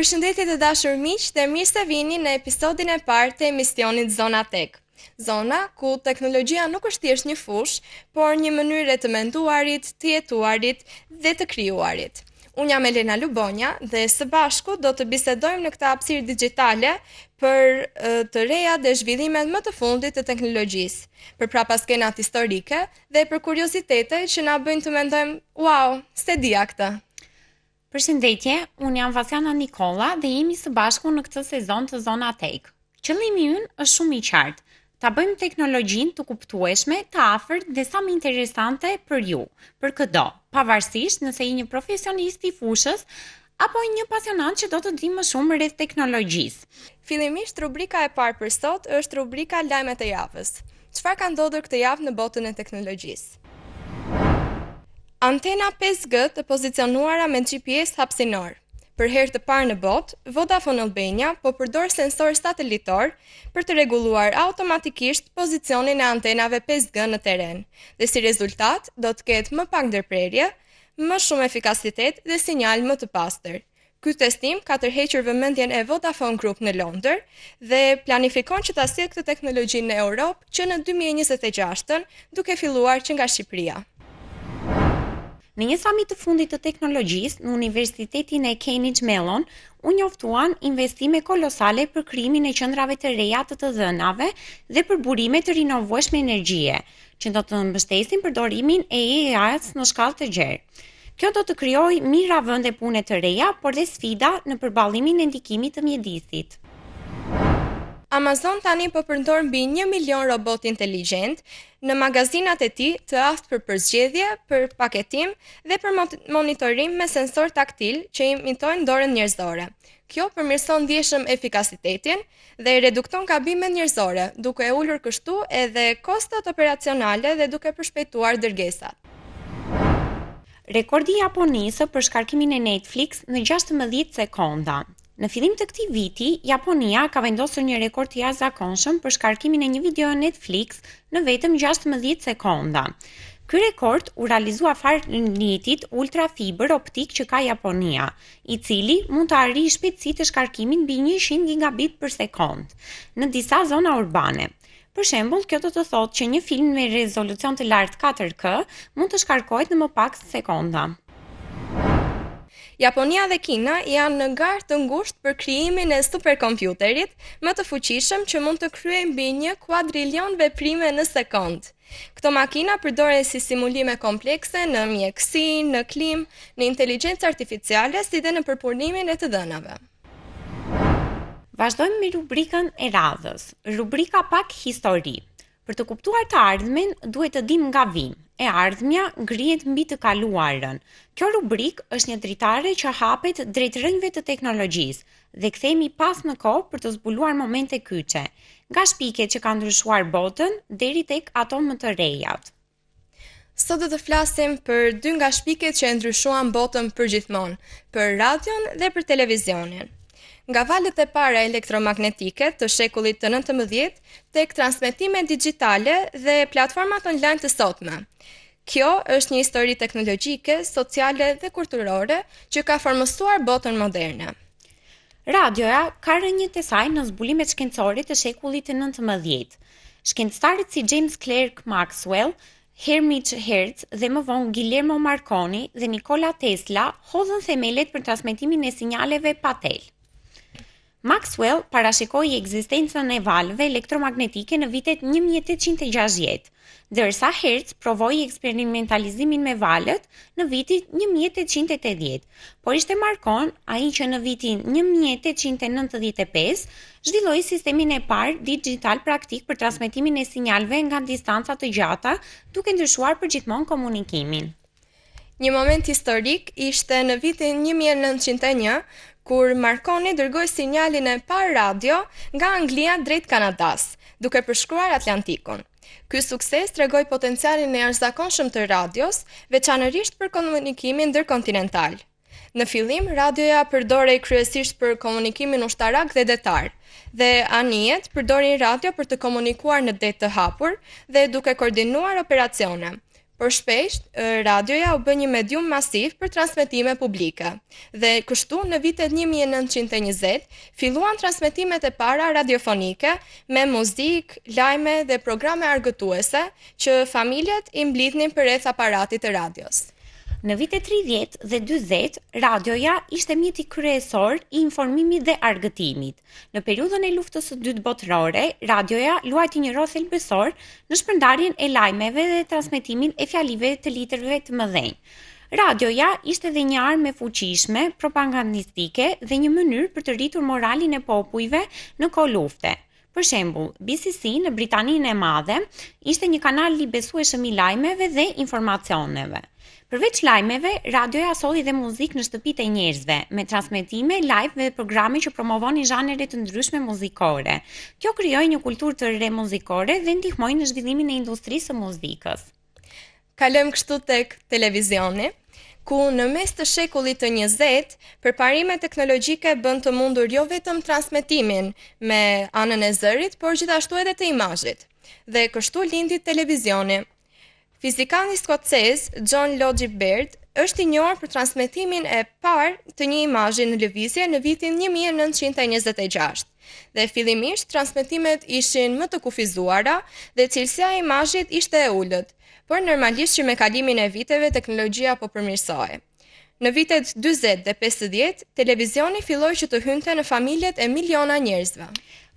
Përshëndetje të dashur miq dhe mirë se vini në episodin e parë të emisionit Zona Tech. Zona ku teknologjia nuk është thjesht një fushë, por një mënyrë të menduarit, të jetuarit dhe të krijuarit. Unë jam Elena Lubonja dhe së bashku do të bisedojmë në këtë hapësirë digjitale për të reja dhe zhvillimet më të fundit të teknologjisë, për prapaskenat historike dhe për kuriozitetet që na bëjnë të mendojmë, wow, se dija këtë. Përshëndetje, unë jam Vasiana Nikola dhe jemi së bashku në këtë sezon të Zona Tech. Qëllimi ynë është shumë i qartë, ta bëjmë teknologjinë të kuptueshme, të afërt dhe sa më interesante për ju, për çdo, pavarësisht nëse je një profesionist i fushës apo një pasionant që do të di më shumë rreth teknologjisë. Fillimisht rubrika e parë për sot është rubrika Lajmet e javës. Çfarë ka ndodhur këtë javë në botën e teknologjisë? Antena 5G të pozicionuara me GPS hapësinor. Për herë të parë në botë, Vodafone Albania po përdor sensor satelitor për të rregulluar automatikisht pozicionin e antenave 5G në terren, dhe si rezultat do të ketë më pak ndërprerje, më shumë efikasitet dhe sinjal më të pastër. Ky testim ka tërhequr vëmendjen e Vodafone Group në Londër dhe planifikon që ta sjellë këtë teknologji në Europë që në 2026, duke filluar që nga Shqipëria. Në një samit të fundit të teknologjisë në Universitetin e Carnegie Mellon, u njoftuan investime kolosale për krijimin e qendrave të reja të dhënave dhe për burime të rinovueshme energjie, që do të mbështesin përdorimin e AI-s në shkallë të gjerë. Kjo do të krijojë mira vende pune të reja, por dhe sfida në përballimin e ndikimit të mjedisit. Amazon tani po përdor mbi 1 milion robot inteligjent në magazinat e tij të aftë për përzgjedhje, për paketim dhe për monitorim me sensor taktil që imitojnë dorën njerëzore. Kjo përmirëson ndjeshëm efikasitetin dhe redukton gabimet njerëzore, duke ulur kështu edhe kostot operacionale dhe duke përshpejtuar dërgesat. Rekordi i Japonisë për shkarkimin e Netflix në 16 sekonda. Në fillim të këtij viti, Japonia ka vendosur një rekord të jashtëzakonshëm për shkarkimin e një video Netflix në vetëm 16 sekonda. Ky rekord u realizua far rrjetit ultra fiber optik që ka Japonia, i cili mund të arrijë shpejtësi të shkarkimit mbi 100 gigabit për sekond në disa zona urbane. Për shembull, kjo do të thotë që një film me rezolucion të lartë 4K mund të shkarkohet në më pak sekonda. Japonia dhe Kina janë në garë të ngushtë për krijimin e superkompjuterit më të fuqishëm që mund të kryejë mbi 1 kuadrilion veprime në sekond. Këto makina përdoren si simulime komplekse në mjekësi, në klim, në inteligjencë artificiale, si dhe në përpunimin e të dhënave. Vazhdojmë me rubrikën e radhës. Rubrika pak histori. Për të kuptuar të ardhmen, duhet të dim nga vim. E ardhmja ngrihet mbi të kaluarën. Kjo rubrik është një dritare që hapet drejt rrënjve të teknologjisë dhe kthehemi pas në kohë për të zbuluar momente kyçe, nga shpiket që kanë ndryshuar botën deri tek ato më të rejat. Sot do të flasim për 2 nga shpiket që e ndryshuan botën përgjithmonë, për radion dhe për televizionin. Nga valët e para elektromagnetike të shekullit të 19 tek transmetimet digjitale dhe platformat online të sotme. Kjo është një histori teknologjike, sociale dhe kulturore që ka formësuar botën moderne. Radioja ka rënjët e saj në zbulimet shkencore të shekullit të 19. Shkencëtarët si James Clerk Maxwell, Heinrich Hertz dhe më vonë Guillermo Marconi dhe Nikola Tesla hodhën themelet për transmetimin e sinjaleve pa tel. Maxwell parashikoi ekzistencën e valëve elektromagnetike në vitet 1860, ndërsa Hertz provoi eksperimentalizimin me valët në vitin 1880, por ishte Marconi ai që në vitin 1895 zhvilloi sistemin e parë digjital praktik për transmetimin e sinjaleve nga distanca të gjata, duke ndryshuar përgjithmonë komunikimin. Një moment historik ishte në vitin 1901, kur Marconi dërgoi sinjalin e parë radio nga Anglia drejt Kanadas, duke përshkruar Atlantikun. Ky sukses tregoi potencialin e jashtëzakonshëm të radios, veçanërisht për komunikimin ndërkontinental. Në fillim, radioja përdorej kryesisht për komunikimin ushtarak dhe detar, dhe anijet përdorin radio për të komunikuar në det të hapur dhe duke koordinuar operacione. por shpesh radioja u bë një medium masiv për transmetime publike. Dhe kështu në vitet 1920 filluan transmetimet e para radiofonike me muzikë, lajme dhe programe argëtuese që familjet i mblidhnin përreth aparatit të radios. Në vitet 30 dhe 40, radioja ishte mjeti kryesor i informimit dhe argëtimit. Në periudhën e luftës së dytë botërore, radioja luajti një rol thelbësor në shpërndarjen e lajmeve dhe transmetimin e fjalive të litrave të mëdhenj. Radioja ishte dhe një armë e fuqishme, propagandistike dhe një mënyrë për të rritur moralin e popujve në kohë lufte. Për shembull, BBC në Britaninë e Madhe ishte një kanal i besueshëm i lajmeve dhe informacioneve. Përveç lajmeve, radioja solli dhe muzikë në shtëpitë e njerëzve, me transmetime, live dhe programe që promovonin zhanre të ndryshme muzikore. Kjo krijoi një kulturë të re muzikore dhe ndihmoi në zhvillimin e industrisë së muzikës. Kalojmë kështu tek televizioni, ku në mes të shekullit të 20, përparimet teknologjike bën të mundur jo vetëm transmetimin me anën e zërit, por gjithashtu edhe të imazhit. Dhe kështu lindi televizioni. Fizikani skocez John Logie Baird është i njohur për transmetimin e parë të një imazhi në lëvizje në vitin 1926. Dhe fillimisht transmetimet ishin më të kufizuara dhe cilësia e imazhit ishte e ulët, por normalisht që me kalimin e viteve teknologjia po përmirësohej. Në vitet 40 dhe 50, televizioni filloi që të hynte në familjet e miliona njerëzve.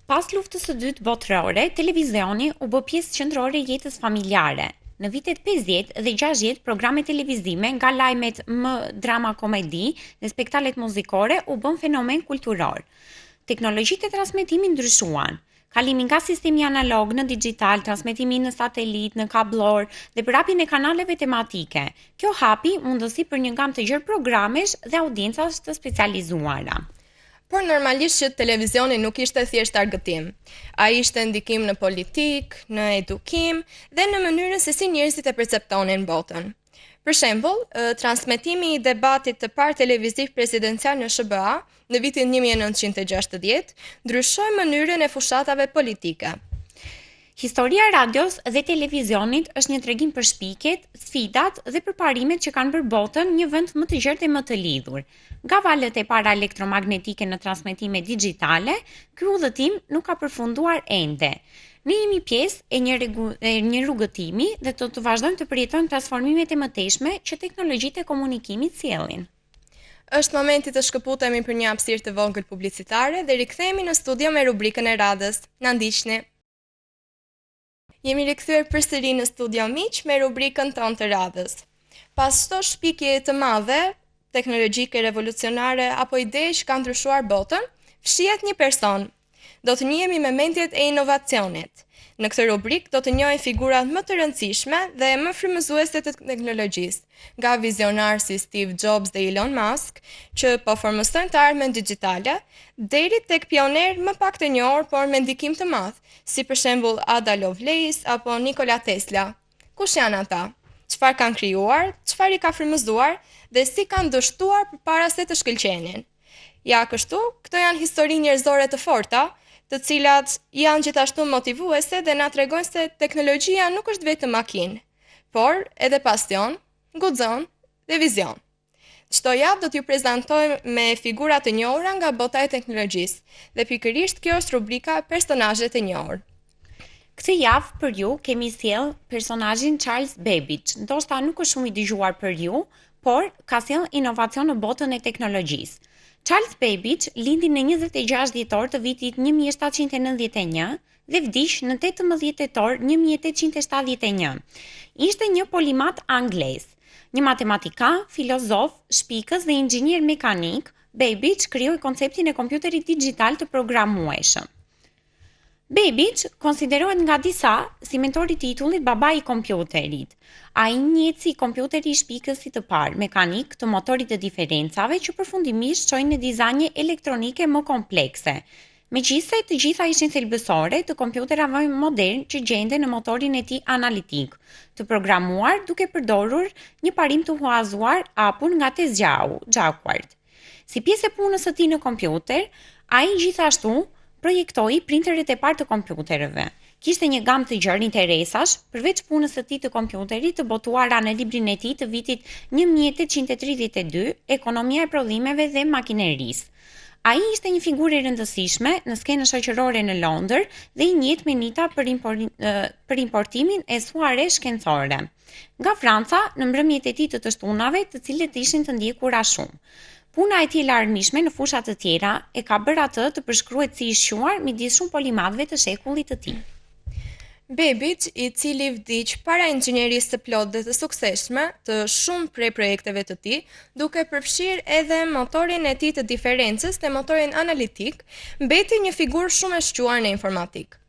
Pas luftës së dytë botërore, televizioni u bë pjesë qendrore e jetës familjare. Në vitet 50 dhe 60, programe televizime nga lajmet më drama komedi dhe spektaklet muzikore u bën fenomen kulturor. Teknologjitë e transmetimit ndryshuan. Kalimi nga sistemi analog në digital, transmetimi në satelit, në kablor dhe përhapjen e kanaleve tematike. Kjo hapi mundësi për një gamë të gjerë programesh dhe audiencash të specializuara. Por normalisht që televizioni nuk ishte thjesht argëtim. Ai ishte ndikim në politik, në edukim dhe në mënyrën se si njerëzit e perceptonin botën. Për shembull, transmetimi i debatit të parë televiziv presidencial në SBA në vitin 1960 ndryshoi mënyrën e fushatave politike. Historia e radios dhe televizionit është një tregim për shpiket, sfidat dhe përparimet që kanë bërë botën një vend më të gjerë dhe më të lidhur. Nga valët e para elektromagnetike në transmetime digjitale, ky udhëtim nuk ka përfunduar ende. Ne jemi pjesë e një rrugëtimi dhe të vazhdojmë të përjetojmë transformimet e mëtejshme që teknologjitë e komunikimit sjellin. Është momenti të shkëputemi për një hapësirë të vogël publicitare dhe rikthehemi në studio me rubrikën e radhës. Na ndiqni. Jemi rikthyer përsëri në studio miq me rubrikën tonë të radhës. Pas çdo shpikje të madhe, teknologjike, revolucionare apo ide që kanë ndryshuar botën, fshihet një person. Do të njihemi me mendjet e inovacionit. Në këtë rubrikë do të njohim figurat më të rëndësishme dhe më frymëzuese të teknologjisë, nga vizionar si Steve Jobs dhe Elon Musk, që po formosojnë të ardhmen digjitale, deri tek pioner më pak të njohur por me ndikim të madh, si për shembull Ada Lovelace apo Nikola Tesla. Kush janë ata? Çfarë kanë krijuar? Çfarë i ka frymëzuar dhe si kanë dështuar përpara se të shkëlqenin? Ja kështu, këto janë histori njerëzore të forta, të cilat janë gjithashtu motivuese dhe na tregojnë se teknologjia nuk është vetëm makinë, por edhe pasion, guxon dhe vizion. Çdo javë do t'ju prezantojmë me figura të njohura nga bota e teknologjisë dhe pikërisht kjo është rubrika Personazhet e njohur. Këtë javë për ju kemi sjell personazhin Charles Babbage. Ndoshta nuk është shumë i dëgjuar për ju, por ka sjell inovacion në botën e teknologjisë. Charles Babbage lindi në 26 dhjetor të vitit 1791 dhe vdiq në 18 tetor 1871. Ishte një polimat anglez, një matematikan, filozof, shpikës dhe inxhinier mekanik. Babbage krijoi konceptin e kompjuterit digjital të programueshëm. Babbage konsiderohet nga disa si mentori i titullit babai i kompjuterit. Ai njeh kompjuteri i shpikësit të parë, mekanik të motorit të diferencave që përfundimisht çoi në dizajne elektronike më komplekse. Megjithëse të gjitha ishin thelbësore të kompjuterave modern që gjenden në motorin e tij analitik, të programuar duke përdorur një parim të huazuar hapur nga tezgjau, Jacquard. Si pjesë e punës së tij në kompjuter, ai gjithashtu projektoi printeret e parë të kompjuterëve. Kishte një gamë të gjerë interesash, përveç punës së tij të kompjuterit të botuara në librin e tij të vitit 1832, Ekonomia e prodhimeve dhe makinerisë. Ai ishte një figurë e rëndësishme në skenën shoqërore në Londër dhe i njihet me nita për importimin e suare shkencore nga Franca në mbrëmjet e tij të shtunave, të cilët ishin të ndjekura shumë. Puna e tij e larmishme në fusha të tjera e ka bërë atë të përshkruhet si i shquar midis shumë polimatëve të shekullit të tij. Babbage, i cili vdiq para inxhinierisë së plotë dhe të suksesshme të shumë prej projekteve të tij, duke përfshirë edhe motorin e tij të diferencës dhe motorin analitik, mbeti një figurë shumë e shquar në informatik.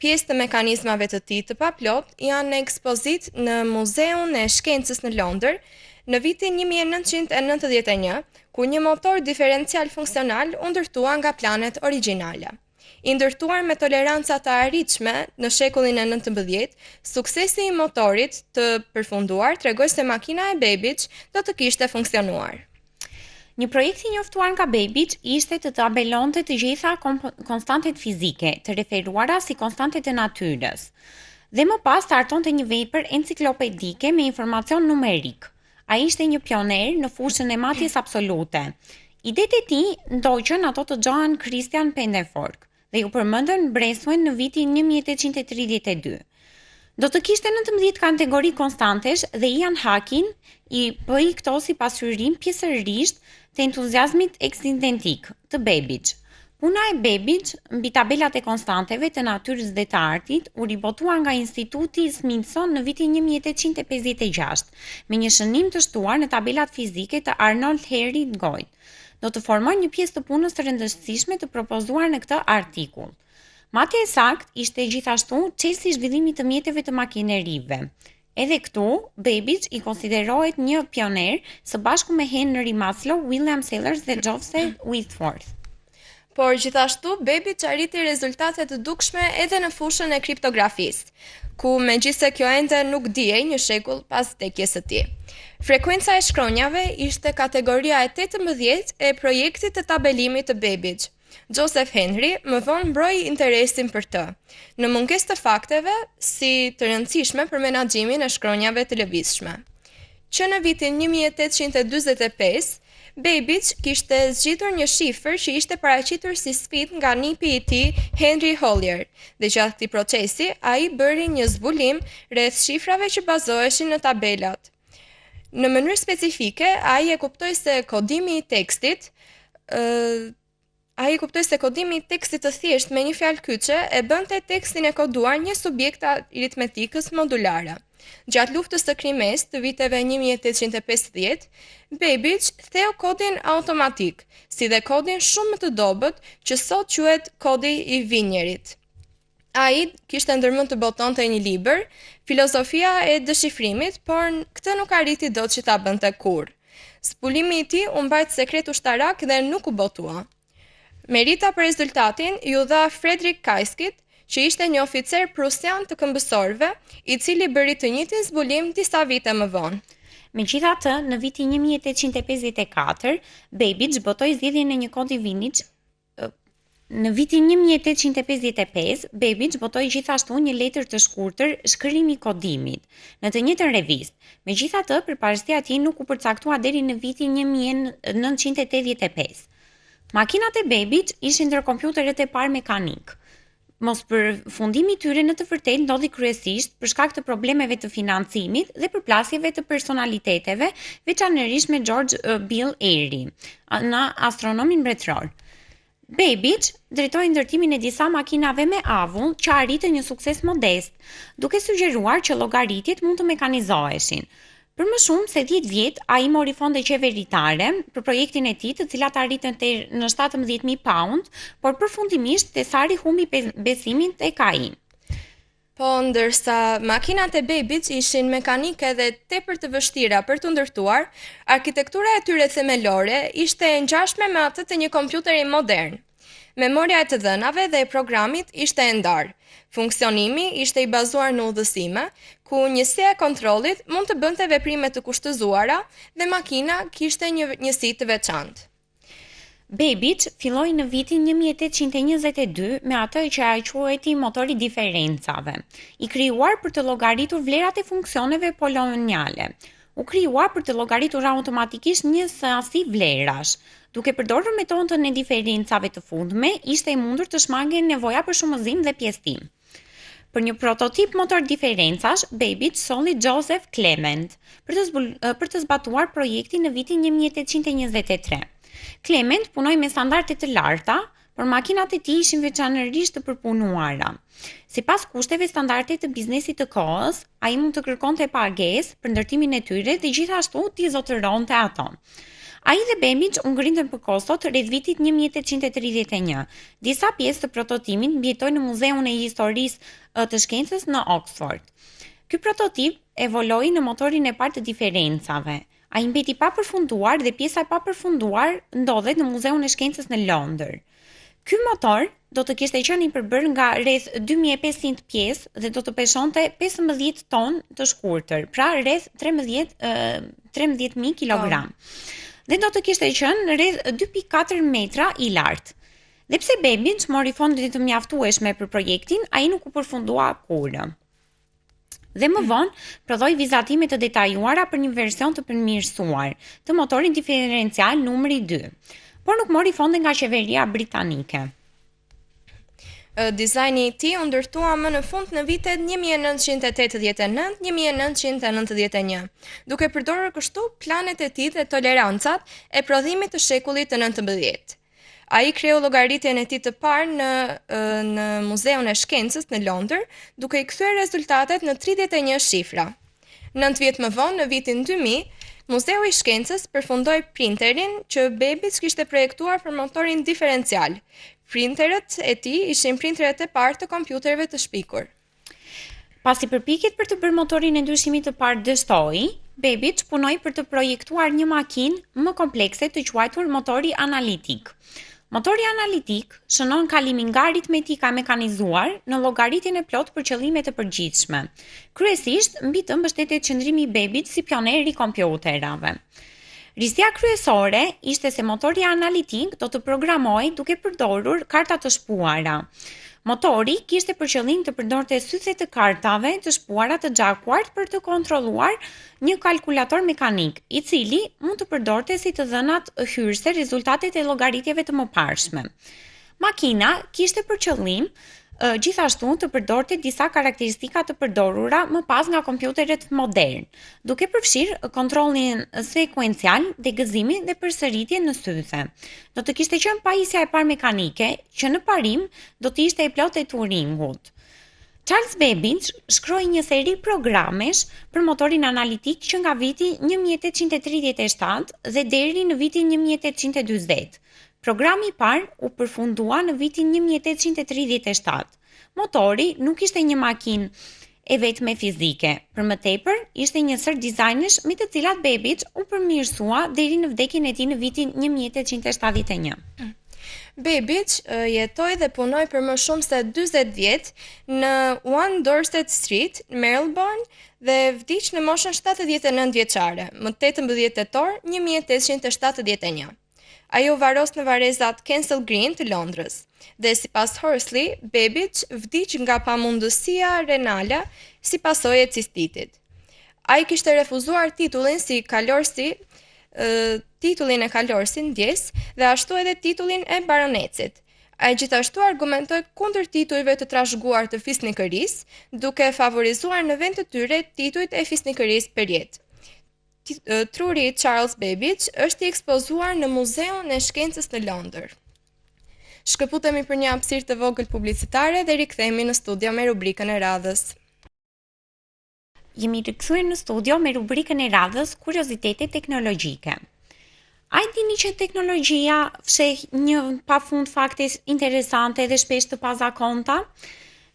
Pjesë të mekanizmave të tij të paplot janë në ekspozit në Muzeun e Shkencës në Londër në vitin 1991, ku një motor diferencial funksional u ndërtua nga planet origjinale. I ndërtuar me toleranca të arritshme në shekullin e 19, suksesi i motorit të përfunduar tregoi se makina e Babbage do të kishte funksionuar. Një projekt i njoftuar nga Babbage ishte të tabelonte të gjitha konstantet fizike, të referuara si konstantet e natyrës, dhe më pas të hartonte një vepër enciklopedike me informacion numerik. Ai ishte një pioner në fushën e matjes absolute. Idetë e tij ndoqën ato të Johann Christian Pendefork dhe ju përmendën mbresuen në vitin 1832. Do të kishte 19 kategori konstantesh dhe Ian Hawking i bëi këto si pasqyrim pjesërisht të entuziazmit eksidentik të Babbage. Puna e Babbage mbi tabelat e konstanteve të natyrës dhe të artit u ribotua nga Instituti Smithson në vitin 1856 me një shënim të shtuar në tabelat fizike të Arnold Henry Goid. Do të formoj një pjesë të punës të rëndësishme të propozuar në këtë artikull. Matja e saktë ishte gjithashtu çelësi i zhvillimit të mjeteve të makinerive. Edhe këtu, Babbage i konsiderohet një pioner së bashku me Henry Maslow, William Sellers dhe Joseph Whitworth. Por gjithashtu, Babbage arriti rezultate të dukshme edhe në fushën e kriptografisë, ku megjithse kjo ende nuk dihej një shekull pas vdekjes së tij. Frekuenca e shkronjave ishte kategoria e 18 e projektit të tabelimit të Babbage. Joseph Henry më vonë mbroi interesin për të, në mungesë të fakteve si të rëndësishme për menaxhimin e shkronjave të lëvizshme. Që në vitin 1845, Babbage kishte zgjitur një shifër që ishte paraqitur si sfidë nga nipi i tij Henry Hollier, dhe gjatë këtij procesi ai bëri një zbulim rreth shifrave që bazoheshin në tabelat. Në mënyrë specifike, ai e kuptoi se kodimi i tekstit të thjeshtë me një fjalë kyçe e bënte tekstin e koduar një subjekt aritmetikës modulare. Gjatë luftës së Krimes të viteve 1850, Babbage theu kodin automatik, si dhe kodin shumë më të dobët që sot quhet kodi i Vinjerit. Ai kishte ndërmend të botonte një libër, Filozofia e dëshifrimit, por këtë nuk arriti dot që ta bënte kurrë. Zbulimi i tij u mbajt sekret ushtarak dhe nuk u botua. Merita për rezultatin ju dha Frederick Kaiskit, që ishte një oficer prusian të këmbësorëve, i cili bëri të njëjtin zbulim disa vite më vonë. Megjithatë, në vitin 1854, Babbage botoi zgjedhjen e një kodi Vinich. Në vitin 1855, Babbage botoi gjithashtu një letër të shkurtër shkrimi i kodimit në të njëjtën revistë. Megjithatë, përparësia e tij nuk u përcaktua deri në vitin 1985. Makinat e Babbage ishin ndër kompjuteret e parë mekanik. Mosperfundimi i tyre në të vërtetë ndodhi kryesisht për shkak të problemeve të financimit dhe përplasjeve të personaliteteve, veçanërisht me George Bill Airy, në astronomin mbretëror. Babbage drejtoi ndërtimin e disa makinave me avull që arritën një sukses modest, duke sugjeruar që llogaritjet mund të mekanizoheshin. Për më shumë se 10 vjet, ai mori fonde qeveritare për projektin e tij, të cilat arritën në 17.000 pound, por përfundimisht Tesari humbi besimin tek ai. Po ndërsa makinat e Babbage ishin mekanike dhe tepër të vështira për të ndërtuar, arkitektura e tyre themelore ishte e ngjashme me atë të një kompjuteri modern. Memoria e të dhënave dhe e programit ishte e ndarë. Funksionimi ishte i bazuar në udhësime, ku njësia e kontrollit mund të bënte veprime të kushtëzuara dhe makina kishte një njësi të veçantë. Babbage filloi në vitin 1822 me atë që ai quajti motori diferencave, i krijuar për të llogaritur vlerat e funksioneve polinomiale. U krijua për të llogaritur automatikisht një sasi vlerash. Duke përdorur metodën e diferencave të fundme, ishte e mundur të shmange nevoja për shumëzim dhe pjesëtim. Për një prototip motor diferencash, Babbage solli Joseph Clement për të zbatuar projektin në vitin 1823. Clement punoi me standarde të larta, por makinat e tij ishin veçanërisht të përpunuara. Sipas kushteve standarde të biznesit të kohës, ai mund të kërkonte pagesë për ndërtimin e tyre dhe gjithashtu t'i zotëronte ato. Ai dhe Babbage u ngritën për kostot rreth vitit 1831. Disa pjesë të prototipit mbijetojnë në Muzeun e Historisë të Shkencës në Oxford. Ky prototip evoloi në motorin e parë të diferencave. Ai mbeti pa përfunduar dhe pjesa e papërfunduar ndodhet në Muzeun e Shkencës në Londër. Ky motor do të kishte qenë i përbërë nga rreth 2500 pjesë dhe do të peshonte 15 ton të shkurtër, pra rreth 13.000 kg. Dhe do të kishte qenë rreth 2.4 metra i lartë. Dhe pse Babbage mori fondet të mjaftueshme për projektin, ai nuk u përfundua kurrë. Dhe më vonë, prodhoi vizatime të detajuara për një version të përmirësuar të motorit diferencial numri 2, por nuk mori fonde nga qeveria britanike. Dizajni i tij u ndërtua më në fund në vitet 1989-1991, duke përdorur kështu planet e tij dhe tolerancat e prodhimit të shekullit të 19. Ai krijoi llogaritjen e tij të parë në Muzeun e Shkencës në Londër, duke i kthyer rezultatet në 31 shifra. 9 vjet më vonë, në vitin 2000, Muzeu i Shkencës përfundoi printerin që Babbage kishte projektuar për motorin diferencial. Printerët e tij ishin printeret e parë të kompjuterëve të shpikur. Pasi përpjekjet për të bërë motorin e ndryshimit të parë dështoi, Babbage punoi për të projektuar një makinë më komplekse të quajtur motori analitik. Motori analitik shënon kalimin nga aritmetika mekanizuar në llogaritjen e plotë për qëllime të përgjithshme. Kryesisht mbi të mbështetet qëndrimi i Babbage si pioner i kompjuterave. Risja kryesore ishte se motori analitik do të programohej duke përdorur karta të shpuara. Motori kishte për qëllim të përdorte sythe të kartave të shpuara të gjakuar për të kontrolluar një kalkulator mekanik, i cili mund të përdorte si të dhënat hyrëse rezultatet e llogaritjeve të mëparshme. Makina kishte për qëllim gjithashtu të përdorte disa karakteristika të përdorura më pas nga kompjuteret modern, duke përfshirë kontrollin sekuencial dhe gëzimin dhe përsëritjen në sythe. Do të kishte qenë pajisja e parë mekanike, që në parim do të ishte e plotë e Turingut. Charles Babbage shkroi një seri programesh për motorin analitik që nga viti 1837 dhe deri në vitin 1840. Programi i parë u përfundua në vitin 1837. Motori nuk ishte një makinë e vetme fizike, për më tepër ishte një sër dizajnesh me të cilat Babbage u përmirësua deri në vdekjen e tij në vitin 1871. Babbage jetoi dhe punoi për më shumë se 40 vjet në 1 Dorset Street, Marylebone dhe vdiq në moshën 79 vjeçare, më 18 tetor 1871. Ai u varos në varezat Kensal Green të Londrës dhe sipas Horsley, Babbage vdiq nga pamundësia renale si pasojë e cistitit. Ai kishte refuzuar titullin e kalorësi ndjes dhe ashtu edhe titullin e baronecit. Ai gjithashtu argumentoi kundër titujve të trashëguar të fisnikërisë, duke favorizuar në vend të tyre titujt e fisnikërisë për jetë. Truri Charles Babbage është i ekspozuar në Muzeun e Shkencës në Londër. Shkëputemi për një hapësirë të vogël publicitare dhe rikthehemi në studio me rubrikën e radhës. Jemi rikthyer në studio me rubrikën e radhës Kuriozitete teknologjike. A i dini që teknologjia fsheh një pafund fakte interesante dhe shpesh të pazakonta?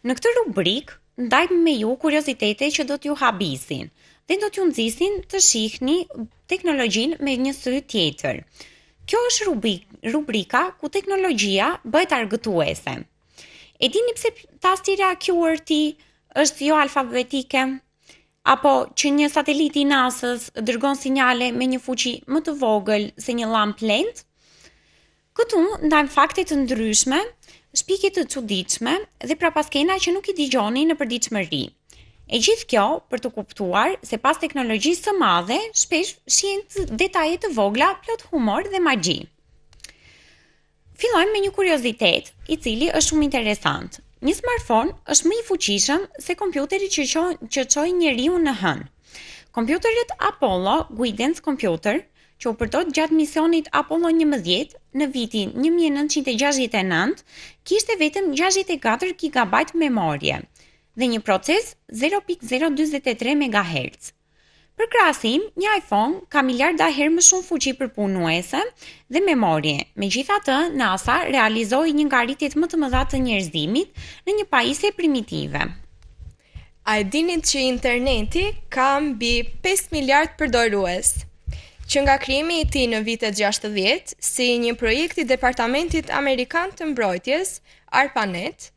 Në këtë rubrikë ndajmë me ju kuriozitete që do t'ju habisin dhe do t'ju nxisin të shihni teknologjinë me një sy tjetër. Kjo është rubrika ku teknologjia bëhet argëtuese. E dini pse tastiera QWERTY është jo alfabetike? Apo që një satelit i NASA-s dërgon sinjale me një fuqi më të vogël se një llampë led? Këtu ndajmë fakte të ndryshme, shpikje të çuditshme dhe prapaskena që nuk I digjoni në përditshmëri. E gjithë kjo për të kuptuar se pas teknologjisë së madhe, shpesh shihen detaje të vogla, plot humor dhe magji. Fillojmë me një kuriozitet, I cili është shumë interesant. Një smartphone është më I fuqishëm se kompjuteri që çoi njeriu në hënë. Kompjuterit Apollo Guidance Computer, që u përdor gjatë misionit Apollo 11 në vitin 1969, kishte vetëm 64 GB memorie dhe një proces 0.043 MHz. Për krahasim, një iPhone ka miliarda herë më shumë fuqi përpunuese dhe memorie. Megjithatë, NASA realizoi një nga arritjet më të mëdha të njerëzimit në një pajisje primitive. A e dinit që interneti ka mbi 5 miliard përdorues? Që nga krijimi I tij në vitet 60, si një projekt I Departamentit Amerikan të Mbrojtjes, ARPANET,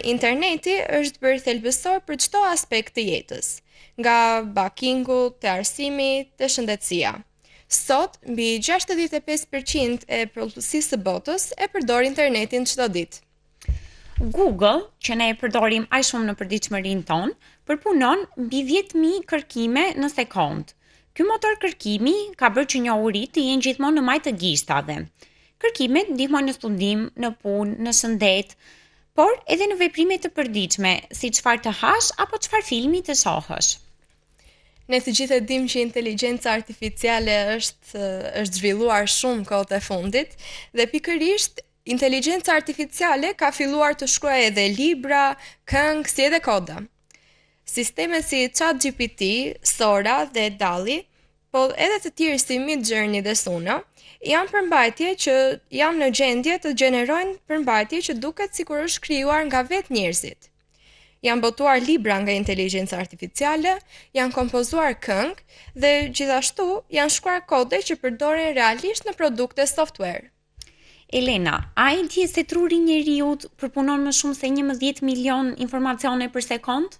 interneti është bërë thelbësor për çdo aspekt të jetës, nga bakingu, të arsimi, të shëndetësia. Sot, mbi 65% e popullsisë së botës e përdor internetin çdo ditë. Google, që ne e përdorim aq shumë në përditshmërinë tonë, përpunon mbi 10.000 kërkime në sekond. Ky motor kërkimi ka bërë që njohuritë të jenë gjithmonë në majë të gishtave. Kërkimet ndihmojnë në studim, në punë, në shëndet, por edhe në veprime të përditshme, si çfarë të hash apo çfarë filmi të shohësh. Ne të gjithë e dimë që inteligjenca artificiale është zhvilluar shumë kohët e fundit dhe pikërisht inteligjenca artificiale ka filluar të shkruajë edhe libra, këngë, si edhe koda. Sistemet si ChatGPT, Sora dhe DALL-E, po edhe të tjerë si Midjourney dhe Suno, janë përmbajtje që janë në gjendje të gjenerojnë përmbajtje që duket sikur është krijuar nga vetë njerëzit. Janë botuar libra nga inteligjenca artificiale, janë kompozuar këngë dhe gjithashtu janë shkruar kode që përdoren realisht në produkte software. Elena, a e di se truri I njeriut përpunon më shumë se 11 milion informacione për sekond?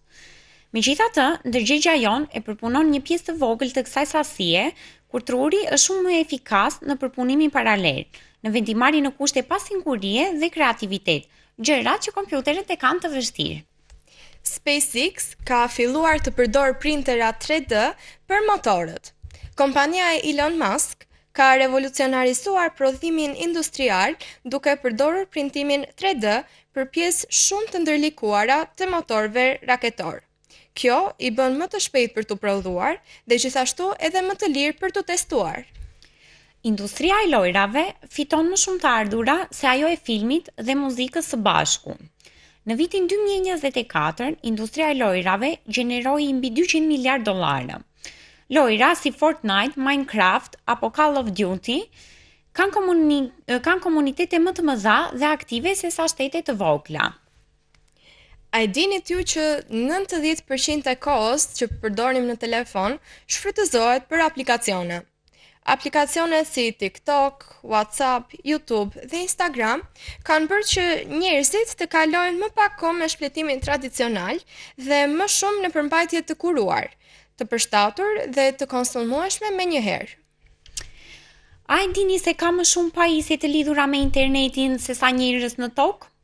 Megjithatë, ndërgjegja jon e përpunon një pjesë të vogël të kësaj sasie, kur truri është shumë më efikas në përpunimin paralel, në vendimarrjen në kushte pa sinkurie dhe kreativitet, gjëra që kompjuterët e kanë të vështirë. SpaceX ka filluar të përdor printera 3D për motorët. Kompania e Elon Musk ka revolucionarizuar prodhimin industrial duke përdorur printimin 3D për pjesë shumë të ndërlikuara të motorëve raketor. Kjo I bën më të shpejt për të prodhuar dhe gjithashtu edhe më të lirë për të testuar. Industria e lojrave fiton më shumë të ardhura se ajo e filmit dhe muzikës së bashku. Në vitin 2024, industria e lojrave gjeneroi mbi 200 miliard dollarë. Lojra si Fortnite, Minecraft apo Call of Duty kanë komunitete më të mëdha dhe aktive se sa shtete të vogla. A e dinit ju që 90% e kohës që përdorim në telefon shfrytëzohet për aplikacione. Aplikacione si TikTok, WhatsApp, YouTube dhe Instagram kanë bërë që njerëzit të kalojnë më pak kohë me shpletimin tradicional dhe më shumë në përmbajtje të kuruar, të përshtatur dhe të konsumueshme menjëherë. A e dini se ka më shumë pajisje të lidhura me internetin se sa njerëz në tokë?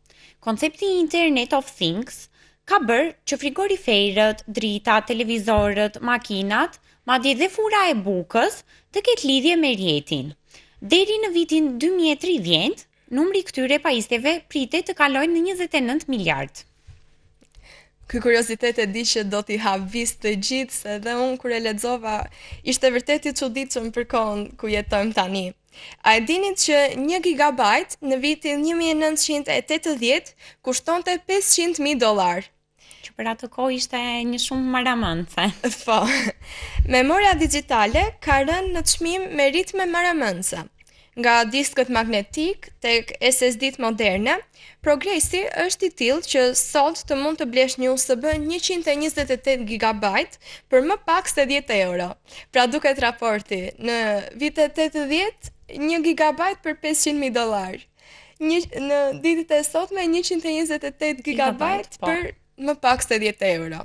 Koncepti Internet of Things ka bërë që frigoriferët, drita, televizorët, makinat, madje dhe fura e bukës të ketë lidhje me rjetin. Deri në vitin 2030, numri këtyre pajisjeve pritet të kalojnë në 29 miliard. Ky kuriozitet e di që do t'i hap vis të gjithë, se dhe unë kur e lexova ishte vërtet I çuditshëm për kohën ku jetojmë tani. A e dinit që 1 gigabajt në vitin 1980 kushtonte $500.000? Që për atë kohë ishte një shumë maramëndse. Po, memoria digjitale ka rënë në çmim me ritme maramëndse. Nga diskët magnetik tek SSD-t moderne, progresi është I tillë që sot të mund të blesh një USB 128 GB për më pak se €10. Pra duket raporti, në vitet 80, 1 GB për $500.000. Në ditët e sotme 128 GB për më pak se €10.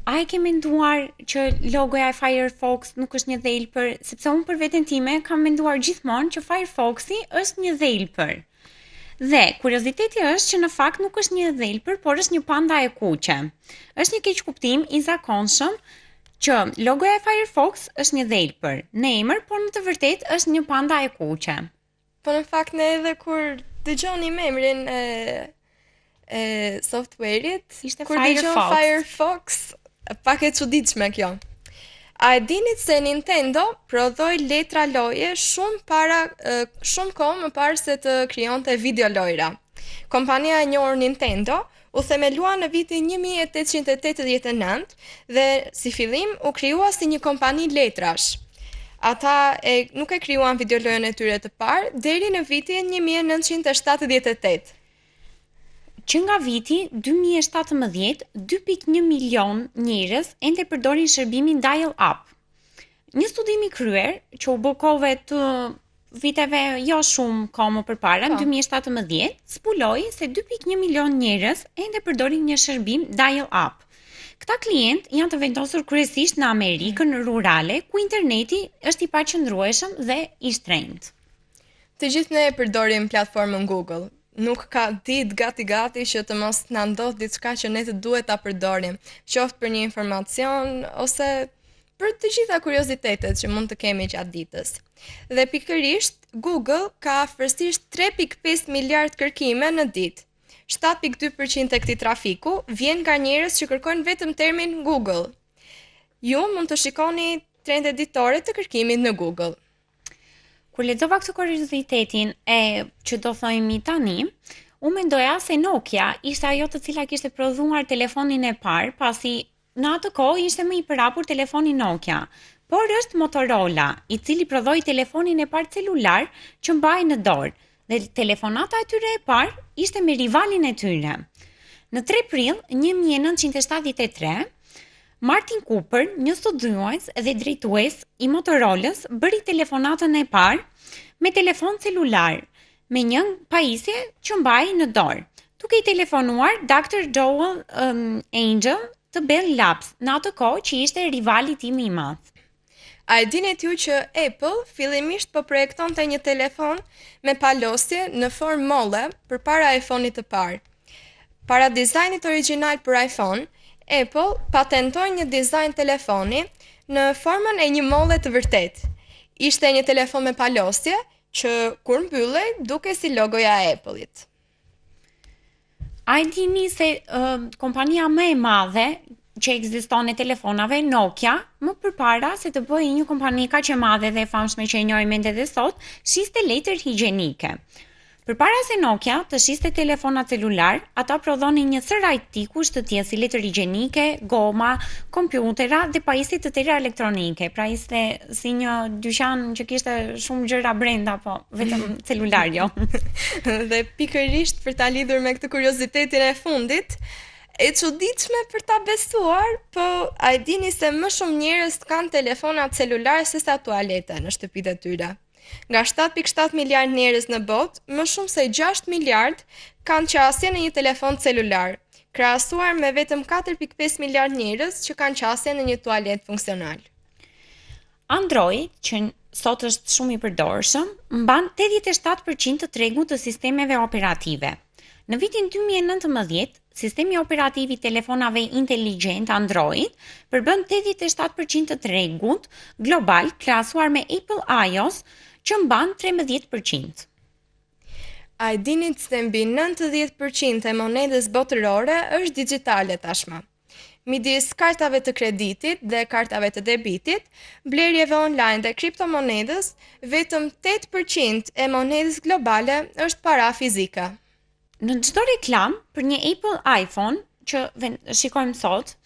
A e ke menduar që logoja e Firefox nuk është një dhelpër, sepse unë për veten time kam menduar gjithmonë që Firefoxi është një dhelpër. Dhe kurioziteti është që në fakt nuk është një dhelpër, por është një panda e kuqe. Është një keqkuptim i zakonshëm që logoja e Firefox është një dhelpër në emër, por në të vërtetë është një panda e kuqe. Po në fakt ne edhe kur dëgjonim emrin e software-it, Ishte kur dëgjon Firefox, pak e çuditshme kjo. A e dinit se Nintendo prodhoi letra loje shumë kohë më parë se të krijonte videolojra. Kompania e njohur Nintendo u themelua në vitin 1889 dhe si fillim u krijua si një kompani letrash. Ata nuk e krijuan videolojën e tyre të parë deri në vitin 1978. Që nga viti 2017, 2.1 milion njerëz ende përdorin shërbimin dial-up. Një studim i kryer, që u bë kohëve të viteve jo shumë kohë më përpara, në 2017, zbuloi se 2.1 milion njerëz ende përdorin një shërbim dial-up. Këta klient janë të vendosur kryesisht në Amerikën rurale, ku interneti është i paqëndrueshëm dhe i shtrenjtë. Të gjithë ne e përdorim platformën Google. Nuk ka ditë gati që të mos na ndodh diçka që ne të duhet ta përdorim, qoftë për një informacion ose për të gjitha kuriozitetet që mund të kemi gjatë ditës. Dhe pikërisht, Google ka afërsisht 3.5 miliard kërkime në ditë. 7.2% e këtij trafiku vjen nga njerëz që kërkojnë vetëm termin Google. Ju mund të shikoni trendet ditore të kërkimit në Google. Kur lexova këtë kuriozitetin që do thojmë tani, u mendoja se Nokia ishte ajo të cila kishte prodhuar telefonin e parë, pasi në atë kohë ishte më i përhapur telefoni Nokia. Por është Motorola, i cili prodhoi telefonin e parë celular që mbahej në dorë, dhe telefonata e tyre e parë ishte me rivalin e tyre. Në 3 prill 1973, Martin Cooper, një studiues dhe drejtues i Motorolës, bëri telefonatën e parë me telefon celular, me një pajisje që mbahej në dorë, duke i telefonuar Dr. Joel Angel të Bell Labs, në atë kohë që ishte rivali tim i madh. A e dinit ju që Apple fillimisht po projektonte një telefon me palosje në formë molle përpara iPhone-it të parë. Para dizajnit origjinal për iPhone, Apple patentoi një dizajn telefoni në formën e një molle të vërtetë. Ishte një telefon me palosje që kur mbyllej duke si logoja e Apple-it. A e dini se kompania më e madhe që ekziston e telefonave, Nokia, më përpara se të bëjë një kompani kaq e madhe dhe e famshme që e njohim ende dhe sot, shiste letër higjienike. Përpara se Nokia të shiste telefona celular, ata prodhonin një sëraj tikush të tjerë si letër higjienike, goma, kompjutera dhe pajisje të tjera elektronike. Pra ishte si një dyqan që kishte shumë gjëra brenda, po vetëm celular jo. Dhe pikërisht për ta lidhur me këtë kuriozitetin e fundit, e çuditshme për ta besuar, po a e dini se më shumë njerëz kanë telefona celular se sa tualete në shtëpitë e tyre? Nga 7.7 miliard njerëz në botë, më shumë se 6 miliard kanë qasje në një telefon celular, krahasuar me vetëm 4.5 miliard njerëz që kanë qasje në një tualet funksional. Android, që sot është shumë i përdorshëm, mban 87% të tregut të sistemeve operative. Në vitin 2019, sistemi operativ i telefonave inteligjent Android përbën 87% të tregut global krahasuar me Apple iOS që mban 13%. A e dinit se mbi 90% e monedës botërore është digjitale tashmë. Midis kartave të kreditit dhe kartave të debitit, blerjeve online dhe kriptomonedës, vetëm 8% e monedës globale është para fizike. Në çdo reklam për një Apple iPhone që shikojmë sot,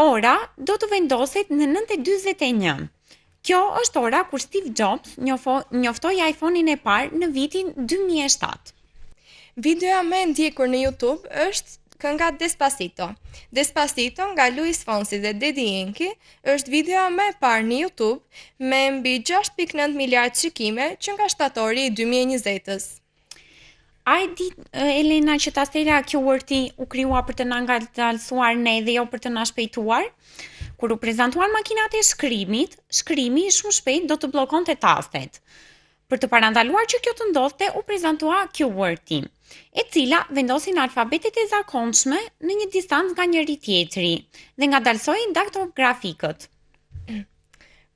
ora do të vendoset në 9:41. Kjo është ora kur Steve Jobs njoftoi iPhone-in e parë në vitin 2007. Videoja më e ndjekur në YouTube është kënga Despacito. Despacito nga Luis Fonsi dhe Daddy Yankee është videoja më e parë në YouTube me mbi 6.9 miliard shikime që nga shtatori i 2020-s. A e di, Elena, që tastera QWERTY u krijua për të na ngadalësuar ne dhe jo për të na shpejtuar? Kur u prezantuan makinat e shkrimit, shkrimi shumë shpejt do të bllokonte tastet. Për të parandaluar që kjo të ndodhte, u prezantua QWERTY, e cila vendosin alfabetet e zakonshme në një distancë nga njëri tjetri dhe ngadalsoi daktografikët.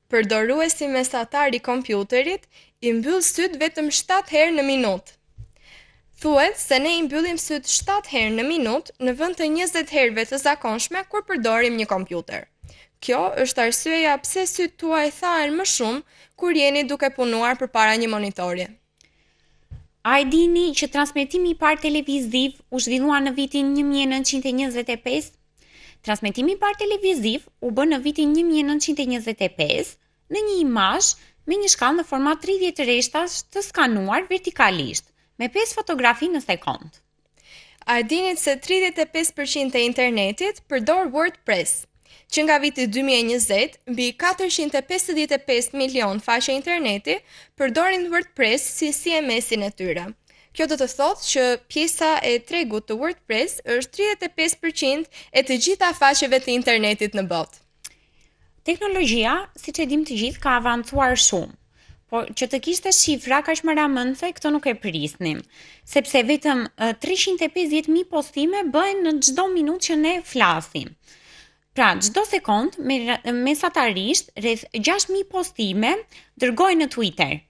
Përdoruesi mesatar i kompjuterit i mbyll syt vetëm 7 herë në minutë. Thuhet se ne i mbyllim syt 7 herë në minutë në vend të 20 herëve të zakonshme kur përdorim një kompjuter. Kjo është arsyeja pse syt tuaj thahen më shumë kur jeni duke punuar përpara një monitori. A e dini që transmetimi i parë televiziv u zhvillua në vitin 1925? Transmetimi i parë televiziv u bë në vitin 1925 në një imazh me një shkallë në format 30 rreshtash të skanuar vertikalisht, me 5 fotografi në sekond. A e dinit se 35% e internetit përdor WordPress, që nga viti 2020, mbi 455 milion faqe interneti përdorin WordPress si CMS-in e tyre. Kjo do të thotë që pjesa e tregut të WordPress është 35% e të gjitha faqeve të internetit në botë. Teknologjia, siç e dim të gjithë, ka avancuar shumë. Por që të kishte shifra kaq maramëndse, këto nuk e prisnim, sepse vetëm 350.000 postime bëhen në çdo minutë që ne flasim. Pra, çdo sekond, mesatarisht, rreth 6.000 postime dërgohen në Twitter,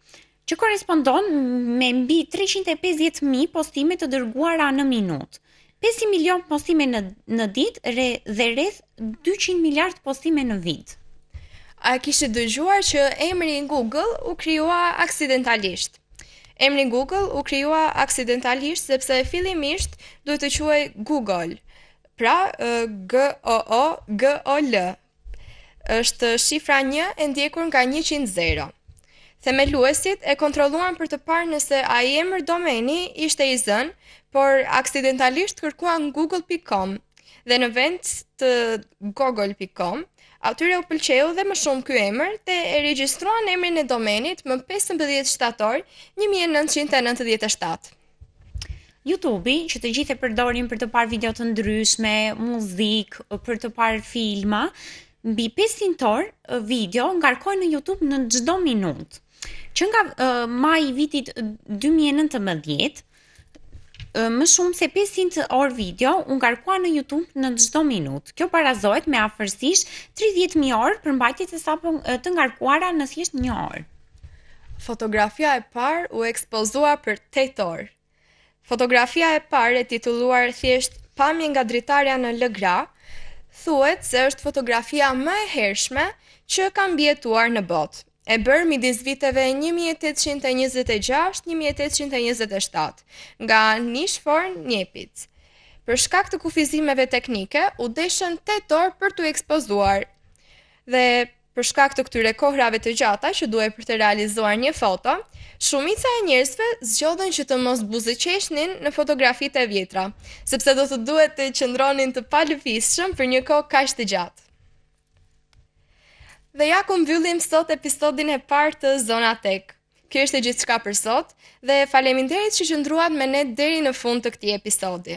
që korespondon me mbi 350.000 postime të dërguara në minutë, 500 milion postime në ditë dhe rreth 200 miliard postime në vit. A kishte dëgjuar që emri Google u krijua aksidentalisht? Emri Google u krijua aksidentalisht sepse fillimisht duhet të quhej Google. Pra, G-O-O-G-O-L. Është shifra 1 e ndjekur nga 100 zero. Themeluesit e kontrolluan për të parë nëse ai emër domeni ishte i zënë, por aksidentalisht kërkuan google.com dhe në vend të google.com, atyre u pëlqeu dhe më shumë ky emër dhe e regjistruan emrin e domenit më 15 shtator 1997. YouTube-i, që të gjithë e përdorin për të parë video të ndryshme, muzikë, për të parë filma, mbi 500 orë video ngarkohen në YouTube në çdo minutë. Që nga maj i vitit 2019, më shumë se 500 orë video u ngarkuan në YouTube në çdo minutë. Kjo barazohet me afërsisht 30.000 orë për mbajtjet e sapo të ngarkuara në thjesht 1 orë. Fotografia e parë u ekspozua për 8 orë. Fotografia e parë e titulluar thjesht Pamje nga dritarja në Lëgra, thuhet se është fotografia më e hershme që ka mbijetuar në botë. E bërë midis viteve 1826-1827, nga Nishfor Njepitz. Për shkak të kufizimeve teknike, u deshën 8 orë për t'u ekspozuar. Dhe për shkak të këtyre kohrave të gjata që duhet për të realizuar një foto, shumica e njerëzve zgjodhen që të mos buzëqeshnin në fotografitë e vjetra, sepse do të duhet të qëndronin të palëvizshëm për një kohë kaq të gjatë. Dhe ja ku mbyllim sot episodin e parë të Zona Tech. Kjo është gjithçka për sot dhe faleminderit që qëndruat me ne deri në fund të këtij episodi.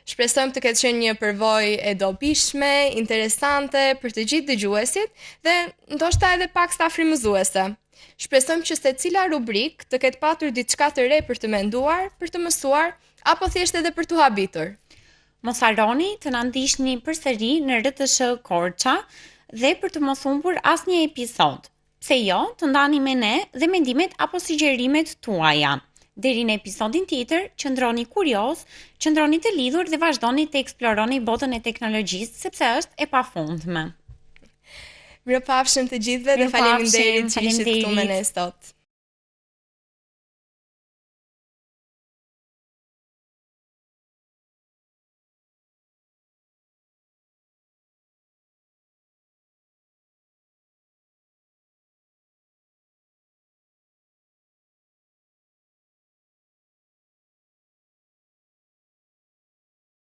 Shpresojmë të ketë qenë një përvojë e dobishme, interesante për të gjithë dëgjuesit dhe ndoshta edhe pak sa frymëzuese. Shpresojmë që secila rubrik të ketë patur diçka të re për të menduar, për të mësuar apo thjesht edhe për të habitur. Mos harroni të na ndiqni përsëri në RTS Korça dhe për të mos humbur asnjë episod. Pse jo, të ndani me ne dhe mendimet apo sugjerimet tuaja. Deri në episodin tjetër, qëndroni kurioz, qëndroni të lidhur dhe vazhdoni të eksploroni botën e teknologjisë sepse është e pafundme. Mirupafshim të gjithëve dhe faleminderit që ishit këtu me ne sot.